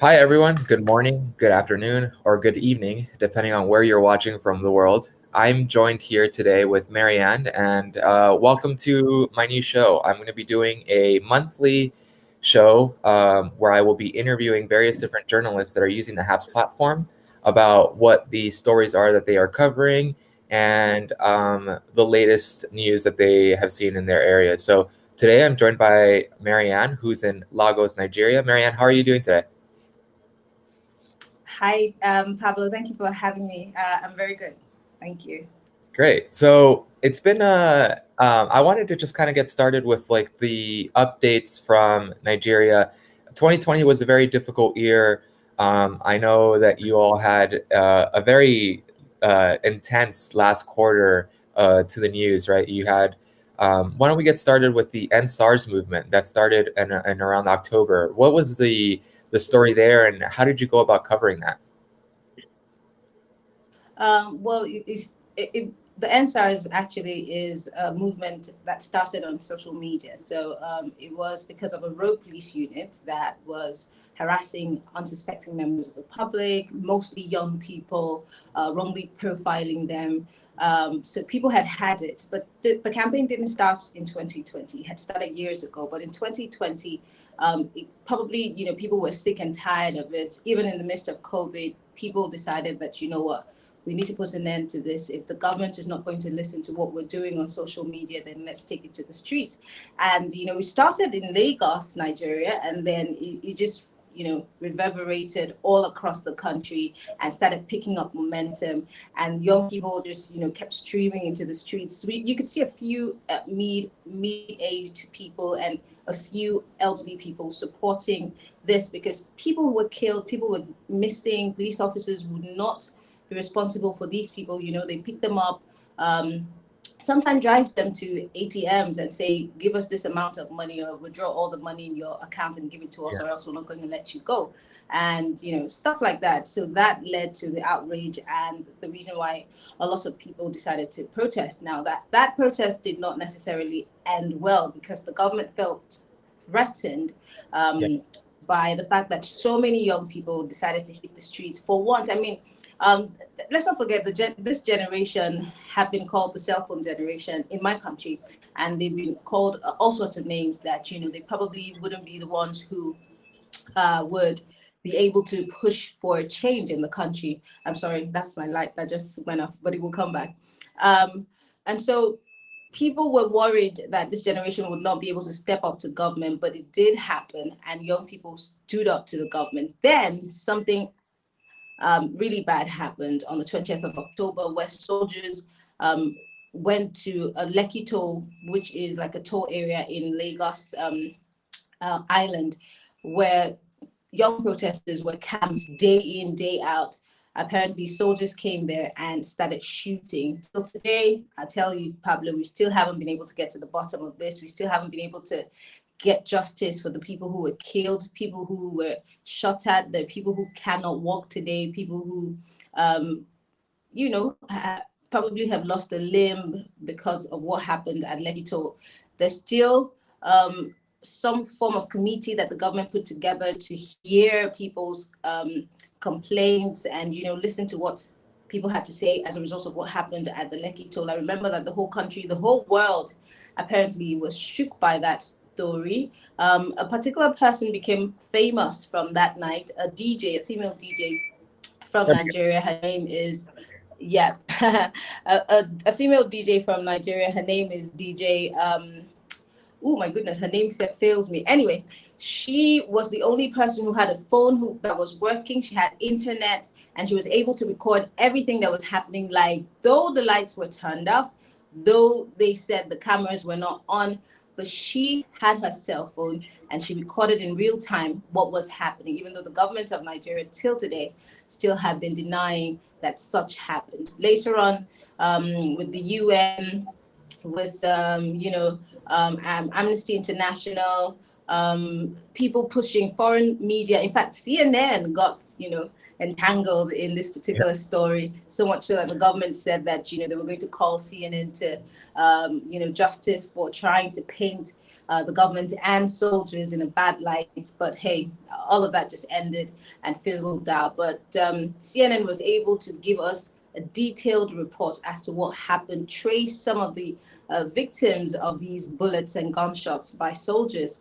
Hi, everyone. Good morning, good afternoon, or good evening, depending on where you're watching from the world. I'm joined here today with Maryann, and welcome to my new show. I'm going to be doing a monthly show where I will be interviewing various different journalists that are using the HAPS platform about what the stories are that they are covering and the latest news that they have seen in their area. So today I'm joined by Maryann, who's in Lagos, Nigeria. Maryann, how are you doing today? Hi, Pablo. Thank you for having me. I'm very good. Thank you. Great. So it's been I wanted to just kind of get started with like the updates from Nigeria. 2020 was a very difficult year. I know that you all had a very intense last quarter to the news, right? You had, why don't we get started with the End SARS movement that started in around October? What was the story there, and how did you go about covering that? Well, the NSARS actually is a movement that started on social media. So it was because of a road police unit that was harassing unsuspecting members of the public, mostly young people, wrongly profiling them. So people had had it, but the campaign didn't start in 2020. It had started years ago, but in 2020, probably, people were sick and tired of it. Even in the midst of COVID, people decided that, what, we need to put an end to this. If the government is not going to listen to what we're doing on social media, then let's take it to the streets. And, we started in Lagos, Nigeria, and then it just, reverberated all across the country and started picking up momentum. And young people just, kept streaming into the streets. You could see a few mid-aged people and a few elderly people supporting this because people were killed, people were missing, police officers would not be responsible for these people. They pick them up, sometimes drive them to ATMs and say, give us this amount of money or withdraw all the money in your account and give it to us, Yeah. or else we're not going to let you go. And, stuff like that. So that led to the outrage and the reason why a lot of people decided to protest. Now, that protest did not necessarily end well because the government felt threatened Yeah. by the fact that so many young people decided to hit the streets for once. I mean, um, let's not forget this generation have been called the cell phone generation in my country, and they've been called all sorts of names that they probably wouldn't be the ones who would be able to push for a change in the country. I'm sorry, that's my light that just went off, but it will come back. And so people were worried that this generation would not be able to step up to government, but it did happen, and young people stood up to the government. Then something really bad happened on the 20th of October, where soldiers went to a Lekki toll, which is like a toll area in Lagos Island, where young protesters were camped day in, day out. Apparently, soldiers came there and started shooting. Till today, I tell you, Pablo, we still haven't been able to get to the bottom of this. We still haven't been able to get justice for the people who were killed, people who were shot at, the people who cannot walk today, people who, probably have lost a limb because of what happened at Lekito. There's still some form of committee that the government put together to hear people's complaints and listen to what people had to say as a result of what happened at the Lekki toll. I remember that the whole country, the whole world, apparently was shook by that story. A particular person became famous from that night, a DJ, a female DJ from Nigeria. Her name is, yeah, a female DJ from Nigeria. Her name is DJ. Oh my goodness, her name fails me. Anyway, she was the only person who had a phone that was working. She had internet and she was able to record everything that was happening live, though the lights were turned off, though they said the cameras were not on. But she had her cell phone and she recorded in real time what was happening, even though the government of Nigeria till today still have been denying that such happened. Later on, with the UN, was Amnesty International, people pushing foreign media. In fact, CNN got entangled in this Yeah. particular story, so much so that the government said that they were going to call CNN to justice for trying to paint the government and soldiers in a bad light. But hey, all of that just ended and fizzled out. But CNN was able to give us a detailed report as to what happened, trace some of the victims of these bullets and gunshots by soldiers.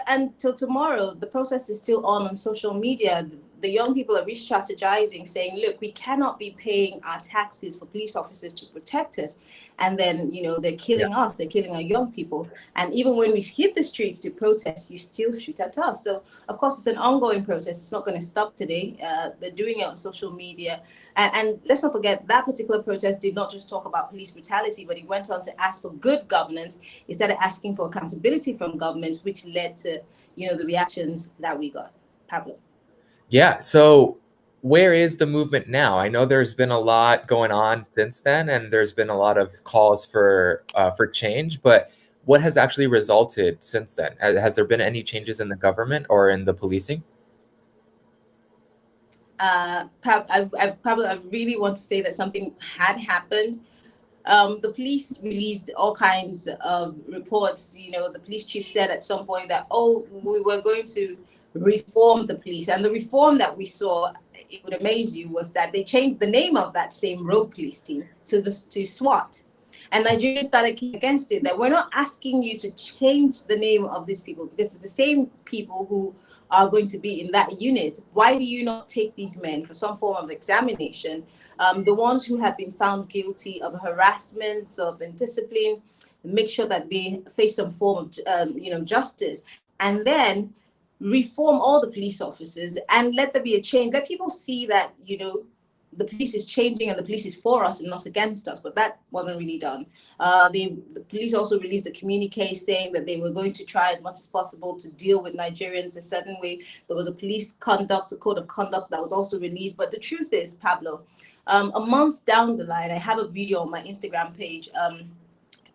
And till tomorrow, the process is still on social media. The young people are re-strategizing, saying, look, we cannot be paying our taxes for police officers to protect us. And then, they're Yeah. killing us, they're killing our young people. And even when we hit the streets to protest, you still shoot at us. So, of course, it's an ongoing process. It's not going to stop today. They're doing it on social media. And let's not forget that particular protest did not just talk about police brutality, but it went on to ask for good governance instead of asking for accountability from governments, which led to, the reactions that we got. Pablo. Yeah. So where is the movement now? I know there's been a lot going on since then, and there's been a lot of calls for change. But what has actually resulted since then? Has there been any changes in the government or in the policing? I really want to say that something had happened. The police released all kinds of reports. The police chief said at some point that, oh, we were going to reform the police. And the reform that we saw, it would amaze you, was that they changed the name of that same road police team to SWAT. And Nigerians started kicking against it, that we're not asking you to change the name of these people because it's the same people who are going to be in that unit. Why do you not take these men for some form of examination? The ones who have been found guilty of harassment, of indiscipline, make sure that they face some form of justice, and then reform all the police officers and let there be a change. Let people see that the police is changing and the police is for us and not against us. But that wasn't really done. The police also released a communique saying that they were going to try as much as possible to deal with Nigerians a certain way. There was a police conduct, a code of conduct that was also released. But the truth is, Pablo, a month down the line, I have a video on my Instagram page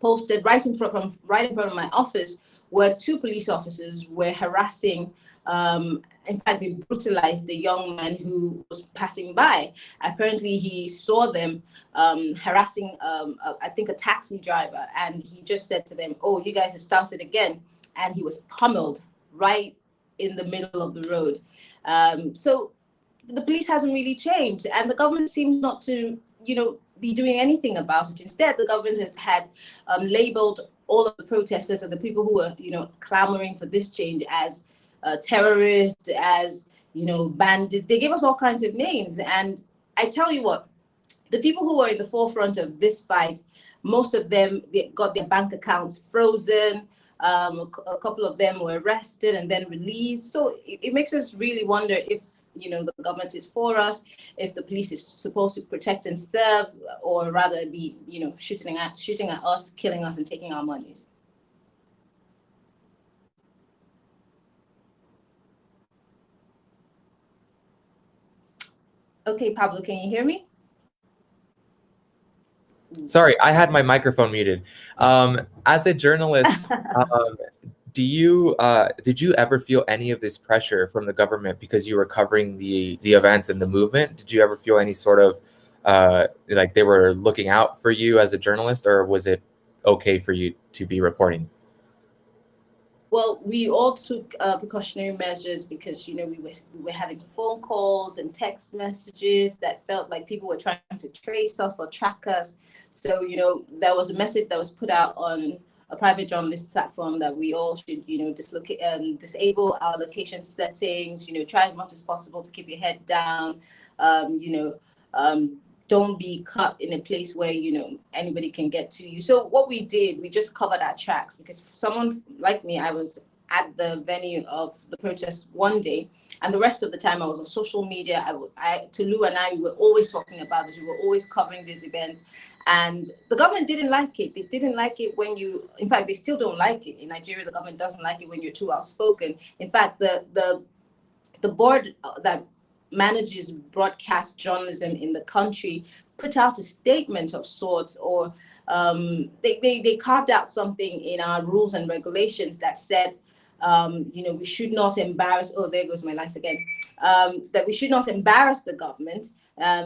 posted right in front of my office, where two police officers were harassing. In fact, they brutalized the young man who was passing by. Apparently, he saw them harassing, I think, a taxi driver, and he just said to them, "Oh, you guys have started again," and he was pummeled right in the middle of the road. So the police hasn't really changed, and the government seems not to, be doing anything about it. Instead, the government has had labeled all of the protesters and the people who were, clamoring for this change as terrorists, as bandits. They gave us all kinds of names, and I tell you what, the people who were in the forefront of this fight, most of them, they got their bank accounts frozen. A couple of them were arrested and then released. So it makes us really wonder if the government is for us, if the police is supposed to protect and serve, or rather be shooting at us, killing us, and taking our monies. Okay, Pablo, can you hear me? Sorry, I had my microphone muted. As a journalist, did you ever feel any of this pressure from the government because you were covering the events and the movement? Did you ever feel any sort of like they were looking out for you as a journalist, or was it okay for you to be reporting? Well, we all took precautionary measures because we were having phone calls and text messages that felt like people were trying to trace us or track us. So there was a message that was put out on a private journalist platform that we all should disable our location settings. Try as much as possible to keep your head down. Don't be caught in a place where anybody can get to you. So what we did, we just covered our tracks, because for someone like me, I was at the venue of the protest one day, and the rest of the time I was on social media. Tulu and I, we were always talking about this. We were always covering these events, and the government didn't like it. They didn't like it when in fact, they still don't like it. In Nigeria, the government doesn't like it when you're too outspoken. In fact, the board that manages broadcast journalism in the country put out a statement of sorts, or they carved out something in our rules and regulations that said, we should not embarrass, oh, there goes my lights again, that we should not embarrass the government.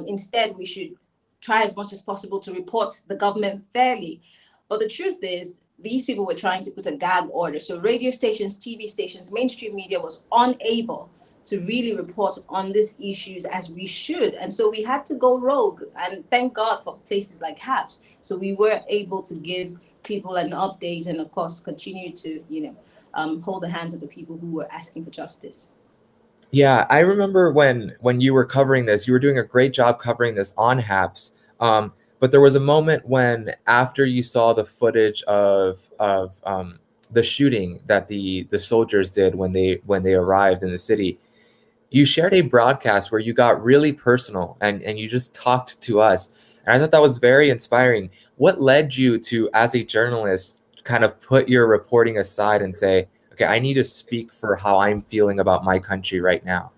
Instead, we should try as much as possible to report the government fairly. But the truth is, these people were trying to put a gag order. So radio stations, TV stations, mainstream media was unable to really report on these issues as we should. And so we had to go rogue. And thank God for places like HAPS. So we were able to give people an update and, of course, continue to, hold the hands of the people who were asking for justice. Yeah, I remember when you were covering this, you were doing a great job covering this on HAPS. But there was a moment when, after you saw the footage of the shooting that the soldiers did when they arrived in the city, you shared a broadcast where you got really personal and you just talked to us. And I thought that was very inspiring. What led you to, as a journalist, kind of put your reporting aside and say, okay, I need to speak for how I'm feeling about my country right now?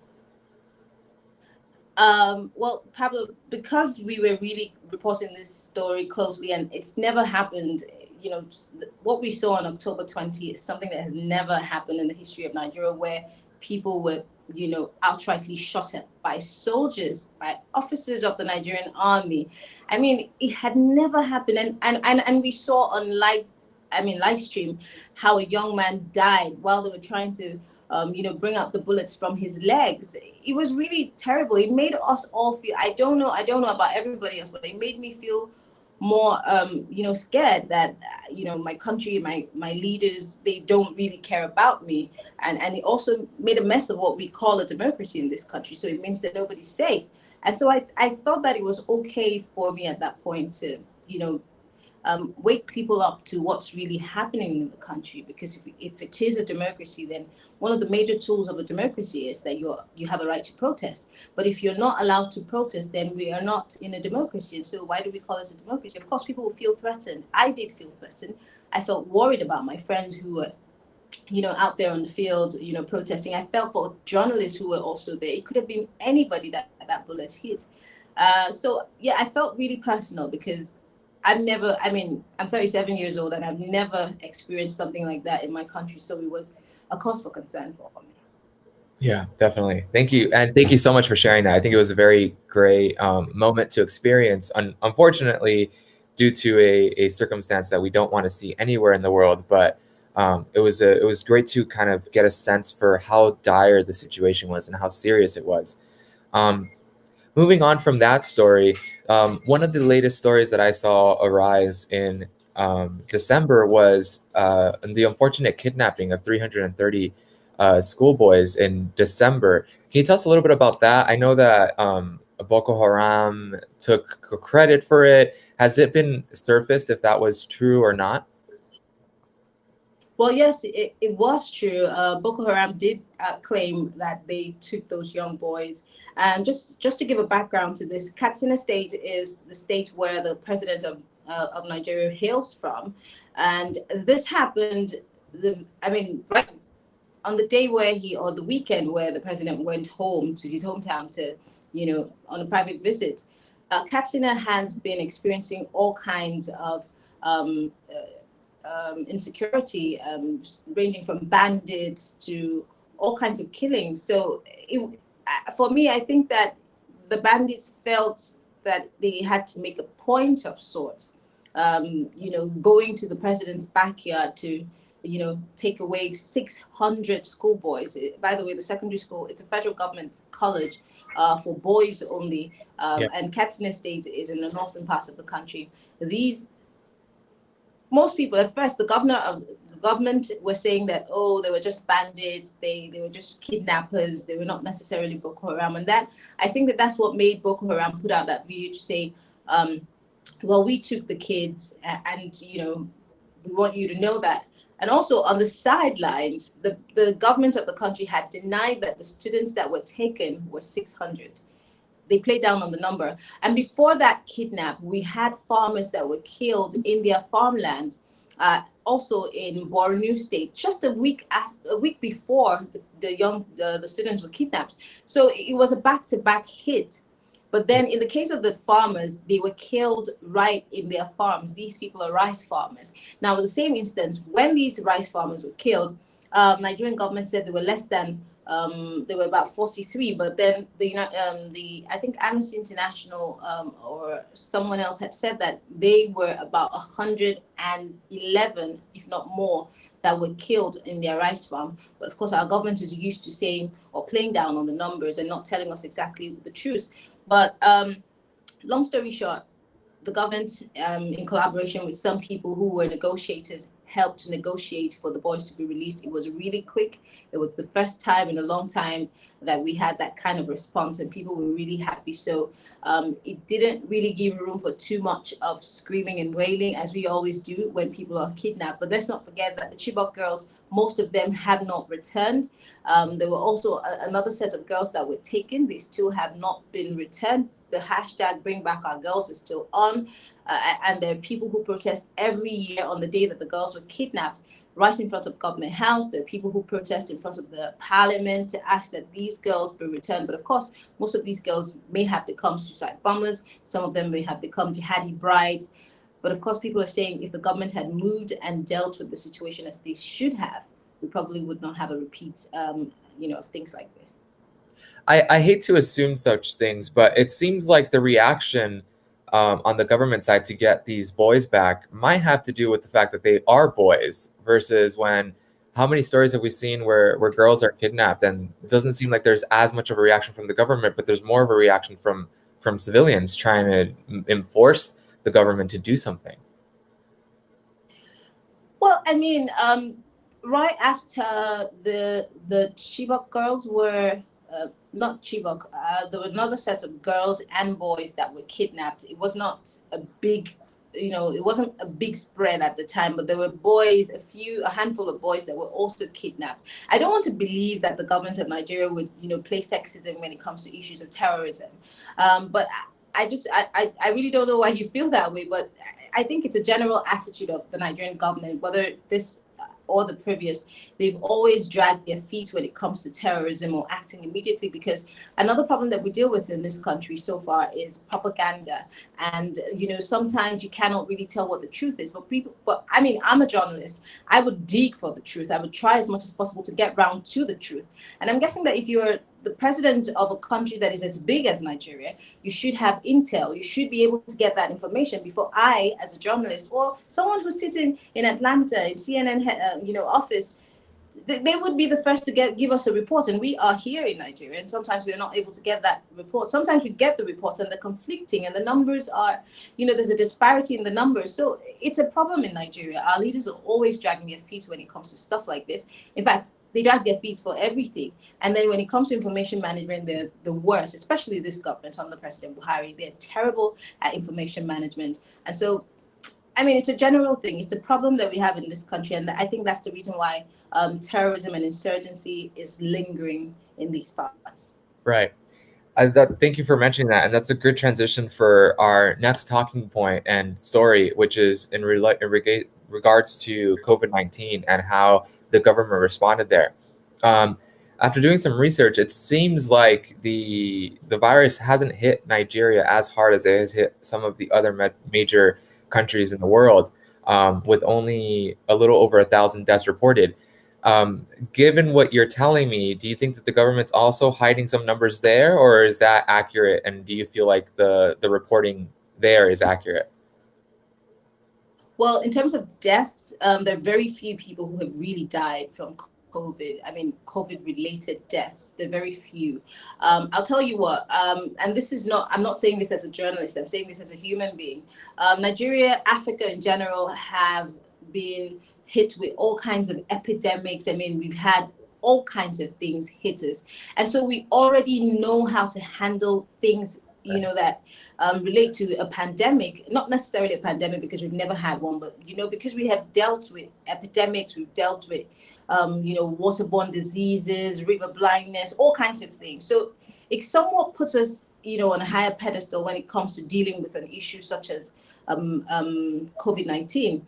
Well, Pablo, because we were really reporting this story closely, and it's never happened. What we saw on October 20th is something that has never happened in the history of Nigeria, where people were, outrightly shot at by soldiers, by officers of the Nigerian army. I mean, it had never happened, and we saw on live stream, how a young man died while they were trying to bring out the bullets from his legs. It was really terrible. It made us all feel, I don't know about everybody else, but it made me feel more, scared that, my country, my leaders, they don't really care about me. And it also made a mess of what we call a democracy in this country. So it means that nobody's safe. And so I thought that it was okay for me at that point to, wake people up to what's really happening in the country. Because if it is a democracy, then one of the major tools of a democracy is that you have a right to protest. But if you're not allowed to protest, then we are not in a democracy. And so why do we call it a democracy? Of course, people will feel threatened. I did feel threatened. I felt worried about my friends who were out there on the field, protesting. I felt for journalists who were also there. It could have been anybody that bullet hit. So yeah, I felt really personal, because I'm 37 years old, and I've never experienced something like that in my country. So it was a cause for concern for me. Yeah, definitely. Thank you. And thank you so much for sharing that. I think it was a very great moment to experience. Unfortunately, due to a circumstance that we don't want to see anywhere in the world, but it was great to kind of get a sense for how dire the situation was and how serious it was. Um, Moving on from that story, one of the latest stories that I saw arise in December was the unfortunate kidnapping of 330 schoolboys in December. Can you tell us a little bit about that? I know that Boko Haram took credit for it. Has it been surfaced if that was true or not? Well, yes, it was true. Boko Haram did claim that they took those young boys. And just to give a background to this, Katsina State is the state where the president of Nigeria hails from. And this happened, right on the day where or the weekend where the president went home to his hometown to, on a private visit. Katsina has been experiencing all kinds of insecurity, ranging from bandits to all kinds of killings. So for me, I think that the bandits felt that they had to make a point of sorts, going to the president's backyard to, take away 600 schoolboys. By the way, the secondary school, it's a federal government college for boys only. Yeah. And Katsina State is in the northern part of the country. These Most people at first, the government were saying that, oh, they were just bandits, they were just kidnappers, they were not necessarily Boko Haram. And that, I think that that's what made Boko Haram put out that video to say, well, we took the kids, and we want you to know that. And also on the sidelines, the government of the country had denied that the students that were taken were 600. They played down on the number. And before that kidnap, we had farmers that were killed in their farmlands, also in Borno State, just a week before the students were kidnapped. So it was a back-to-back hit. But then in the case of the farmers, they were killed right in their farms. These people are rice farmers. Now, in the same instance, when these rice farmers were killed, Nigerian government said there were less than There were about 43, but then the I think Amnesty International or someone else had said that they were about 111, if not more, that were killed in their rice farm. But of course, our government is used to saying or playing down on the numbers and not telling us exactly the truth. But long story short, the government, in collaboration with some people who were negotiators, helped to negotiate for the boys to be released. It was really quick. It was the first time in a long time that we had that kind of response, and people were really happy. So it didn't really give room for too much of screaming and wailing, as we always do when people are kidnapped. But let's not forget that the Chibok girls, most of them have not returned. There were also another set of girls that were taken. They still have not been returned. The hashtag Bring Back Our Girls is still on. And there are people who protest every year on the day that the girls were kidnapped, right in front of Government House. There are people who protest in front of the Parliament to ask that these girls be returned. But of course, most of these girls may have become suicide bombers. Some of them may have become jihadi brides. But of course, people are saying if the government had moved and dealt with the situation as they should have, we probably would not have a repeat, of things like this. I hate to assume such things, but it seems like the reaction on the government side to get these boys back might have to do with the fact that they are boys versus when how many stories have we seen where girls are kidnapped, and it doesn't seem like there's as much of a reaction from the government, but there's more of a reaction from civilians trying to enforce the government to do something. Well, I mean, right after the Chibok girls were not Chibok, there were another set of girls and boys that were kidnapped. It was not a big, it wasn't a big spread at the time, but there were boys, a handful of boys that were also kidnapped. I don't want to believe that the government of Nigeria would, play sexism when it comes to issues of terrorism. But I really don't know why you feel that way, but I think it's a general attitude of the Nigerian government, whether this or the previous. They've always dragged their feet when it comes to terrorism or acting immediately, because another problem that we deal with in this country so far is propaganda. And, sometimes you cannot really tell what the truth is, but I mean, I'm a journalist. I would dig for the truth. I would try as much as possible to get round to the truth. And I'm guessing that if you're the president of a country that is as big as Nigeria, you should have intel. You should be able to get that information before I, as a journalist, or someone who's sitting in Atlanta in CNN, office, they would be the first to give us a report. And we are here in Nigeria, and sometimes we are not able to get that report. Sometimes we get the reports and they're conflicting, and the numbers are, there's a disparity in the numbers. So it's a problem in Nigeria. Our leaders are always dragging their feet when it comes to stuff like this. In fact, they drag their feet for everything. And then when it comes to information management, they're the worst, especially this government under President Buhari. They're terrible at information management. And so, I mean, it's a general thing. It's a problem that we have in this country. And I think that's the reason why terrorism and insurgency is lingering in these parts. Right. Thank you for mentioning that, and that's a good transition for our next talking point and story, which is in regards to COVID-19 and how the government responded there. After doing some research, it seems like the virus hasn't hit Nigeria as hard as it has hit some of the other major countries in the world, with only a little over 1,000 deaths reported. Given what you're telling me, do you think that the government's also hiding some numbers there, or is that accurate? And do you feel like the reporting there is accurate? Well, in terms of deaths, there are very few people who have really died from COVID. I mean, COVID-related deaths. They're very few. I'll tell you what, and this is not, I'm not saying this as a journalist, I'm saying this as a human being. Nigeria, Africa in general have been hit with all kinds of epidemics. I mean, we've had all kinds of things hit us. And so we already know how to handle things, that relate to a pandemic, not necessarily a pandemic because we've never had one, but, because we have dealt with epidemics, we've dealt with, waterborne diseases, river blindness, all kinds of things. So it somewhat puts us, on a higher pedestal when it comes to dealing with an issue such as COVID-19.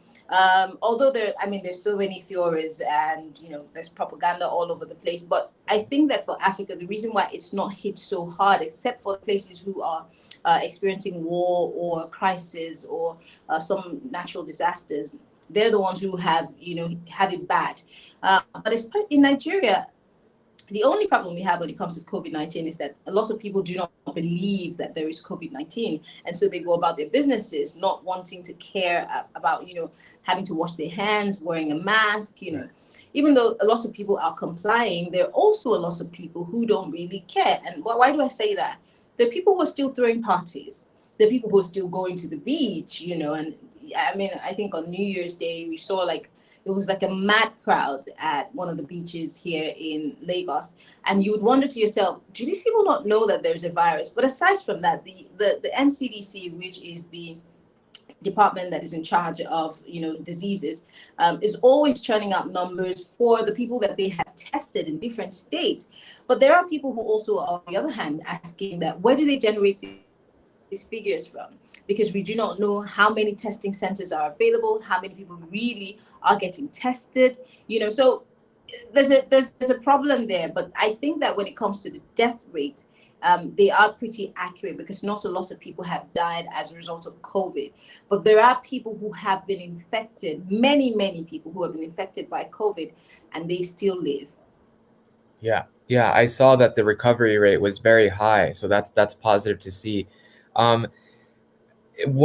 Although there's so many theories and, there's propaganda all over the place. But I think that for Africa, the reason why it's not hit so hard, except for places who are experiencing war or crisis or some natural disasters, they're the ones who have it bad. But in Nigeria, The only problem we have when it comes to COVID-19 is that a lot of people do not believe that there is COVID-19. And so they go about their businesses not wanting to care about, having to wash their hands, wearing a mask, Right. Even though a lot of people are complying, there are also a lot of people who don't really care. And why do I say that? The people who are still throwing parties, the people who are still going to the beach, and I mean, I think on New Year's Day, we saw like it was like a mad crowd at one of the beaches here in Lagos. And you would wonder to yourself, do these people not know that there's a virus? But aside from that, the NCDC, which is the department that is in charge of diseases, is always churning up numbers for the people that they have tested in different states. But there are people who also are, on the other hand, asking that where do they generate these figures from? Because we do not know how many testing centers are available, how many people really are getting tested, so there's a problem there. But I think that when it comes to the death rate, they are pretty accurate because not a lot of people have died as a result of COVID. But there are people who have been infected, many people who have been infected by COVID, and they still live. Yeah, yeah, I saw that the recovery rate was very high, so that's positive to see. Um,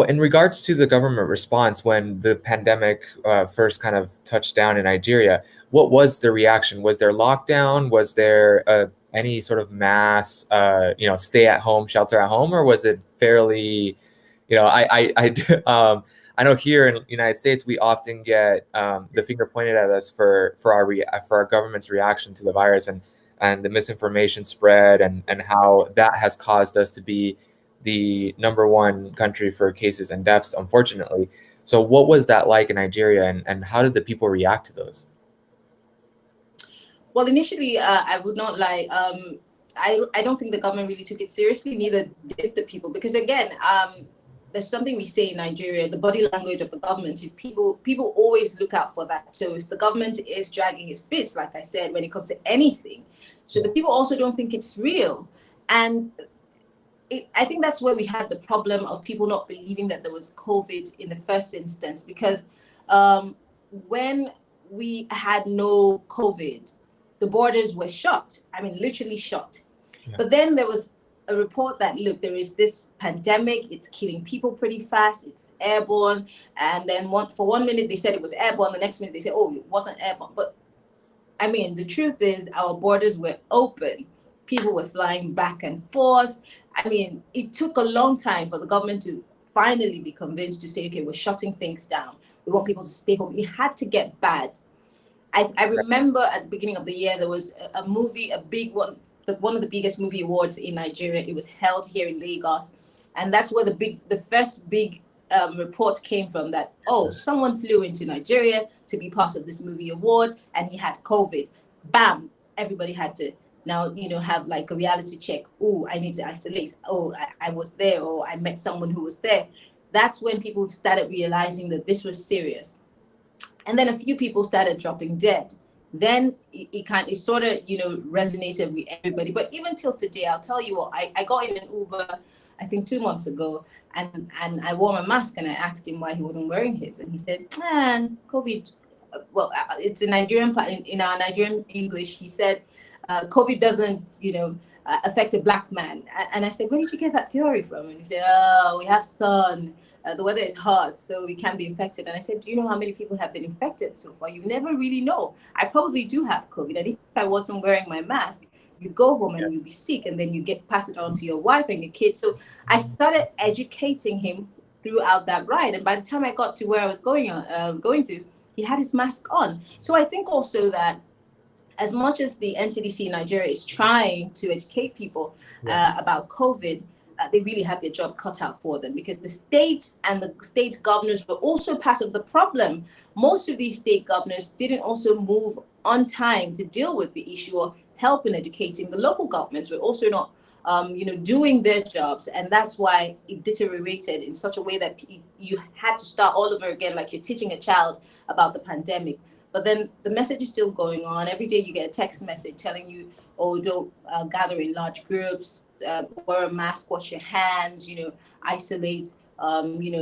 in regards to the government response when the pandemic first kind of touched down in Nigeria, what was the reaction? Was there lockdown? Was there any sort of mass, stay at home, shelter at home, or was it fairly, I know here in the United States we often get the finger pointed at us for our government's reaction to the virus and the misinformation spread and how that has caused us to be the number one country for cases and deaths, unfortunately. So, what was that like in Nigeria, and how did the people react to those? Well, initially, I would not lie. I don't think the government really took it seriously. Neither did the people, because again, there's something we say in Nigeria: the body language of the government. If people always look out for that. So if the government is dragging its feet, like I said, when it comes to anything, so Yeah, the people also don't think it's real. And I think that's where we had the problem of people not believing that there was COVID in the first instance, because um, when we had no COVID, the borders were shut. I mean, literally shut. yeah, But then there was a report that, look, there is this pandemic, it's killing people pretty fast, it's airborne. And then for 1 minute, they said it was airborne. The next minute, they said, oh, it wasn't airborne. But I mean, the truth is, our borders were open. People were flying back and forth. I mean, it took a long time for the government to finally be convinced to say, okay, we're shutting things down. We want people to stay home. It had to get bad. I right, remember at the beginning of the year, there was a movie, a big one, one of the biggest movie awards in Nigeria. It was held here in Lagos. And that's where the first big report came from, that, oh, someone flew into Nigeria to be part of this movie award and he had COVID. Bam, everybody had to now, have like a reality check. Oh, I need to isolate. Oh, I was there, or I met someone who was there. That's when people started realizing that this was serious. And then a few people started dropping dead. Then it sort of resonated with everybody. But even till today, I'll tell you what, I got in an Uber, I think 2 months ago, and I wore my mask, and I asked him why he wasn't wearing his, and he said, COVID. Well, it's a Nigerian in our Nigerian English. He said, COVID doesn't affect a black man. And I said, where did you get that theory from? And he said, oh, we have sun, the weather is hot, so we can be infected. And I said, do you know how many people have been infected so far? You never really know. I probably do have COVID. And if I wasn't wearing my mask, you go home yeah, and you'll be sick, and then you get pass it on to your wife and your kids. So I started educating him throughout that ride. And by the time I got to where I was going to, he had his mask on. So I think also that as much as the NCDC in Nigeria is trying to educate people yeah, about COVID, they really have their job cut out for them, because the states and the state governors were also part of the problem. Most of these state governors didn't also move on time to deal with the issue or help in educating. The local governments were also not doing their jobs, and that's why it deteriorated in such a way that you had to start all over again, like you're teaching a child about the pandemic. But then the message is still going on. Every day you get a text message telling you, oh, don't gather in large groups, wear a mask, wash your hands, isolate,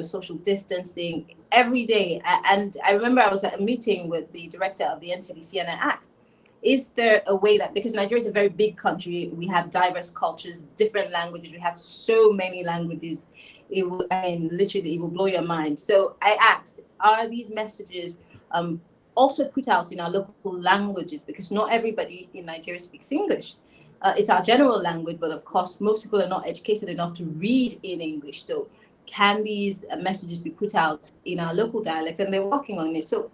social distancing every day. And I remember I was at a meeting with the director of the NCDC, and I asked, is there a way that, because Nigeria is a very big country, we have diverse cultures, different languages, we have so many languages, it will, I mean, literally, it will blow your mind. So I asked, are these messages also put out in our local languages? Because not everybody in Nigeria speaks English. It's our general language, but of course, most people are not educated enough to read in English. So can these messages be put out in our local dialects? And they're working on it. So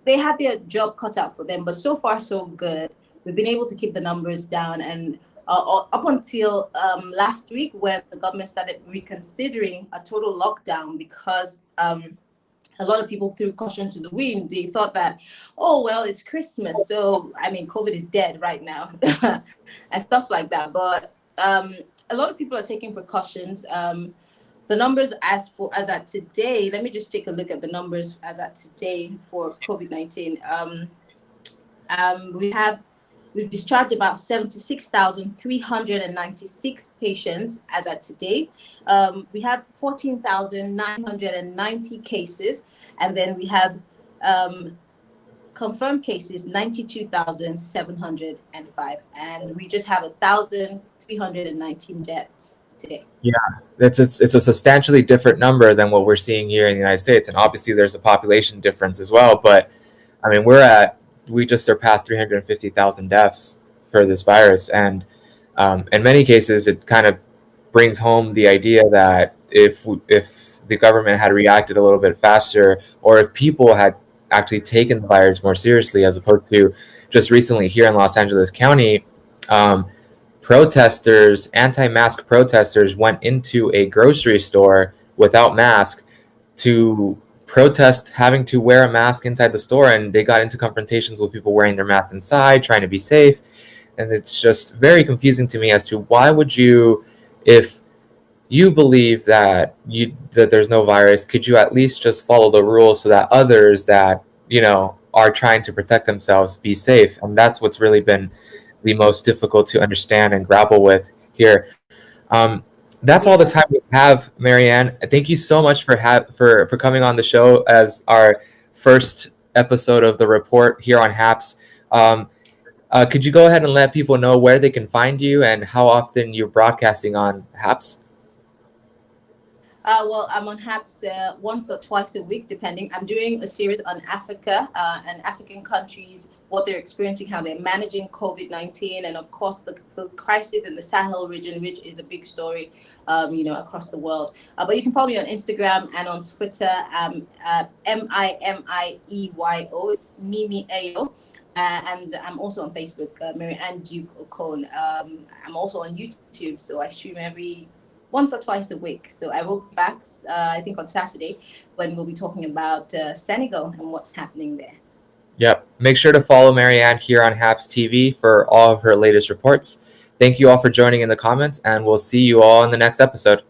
they had their job cut out for them, but so far so good. We've been able to keep the numbers down, and up until last week, when the government started reconsidering a total lockdown because a lot of people threw caution to the wind. They thought that, oh, well, it's Christmas. So, I mean, COVID is dead right now and stuff like that. But a lot of people are taking precautions. The numbers as at today, let me just take a look at the numbers as at today for COVID-19. We've discharged about 76,396 patients as at today. We have 14,990 cases, and then we have confirmed cases 92,705, and we just have 1,319 deaths today. Yeah, it's a substantially different number than what we're seeing here in the United States, and obviously there's a population difference as well. But I mean, we just surpassed 350,000 deaths for this virus, and in many cases, it kind of brings home the idea that if the government had reacted a little bit faster, or if people had actually taken the virus more seriously, as opposed to just recently here in Los Angeles County. Protesters, anti-mask protesters, went into a grocery store without mask to protest having to wear a mask inside the store, and they got into confrontations with people wearing their mask inside, trying to be safe. And it's just very confusing to me as to why would you, if you believe that there's no virus, could you at least just follow the rules so that others that are trying to protect themselves be safe? And that's what's really been the most difficult to understand and grapple with here. That's all the time we have, Maryann. Thank you so much for coming on the show as our first episode of the report here on HAPS. Could you go ahead and let people know where they can find you and how often you're broadcasting on HAPS? Well, I'm on HAPS once or twice a week, depending. I'm doing a series on Africa and African countries, what they're experiencing, how they're managing COVID-19, and of course the crisis in the Sahel region, which is a big story, across the world. But you can follow me on Instagram and on Twitter, MIMIEYO. It's Mimi Ayo. And I'm also on Facebook, Maryann Duke Okon. I'm also on YouTube, so I stream once or twice a week. So I will be back, I think, on Saturday, when we'll be talking about Senegal and what's happening there. Yep. Make sure to follow Maryann here on HAPS TV for all of her latest reports. Thank you all for joining in the comments, and we'll see you all in the next episode.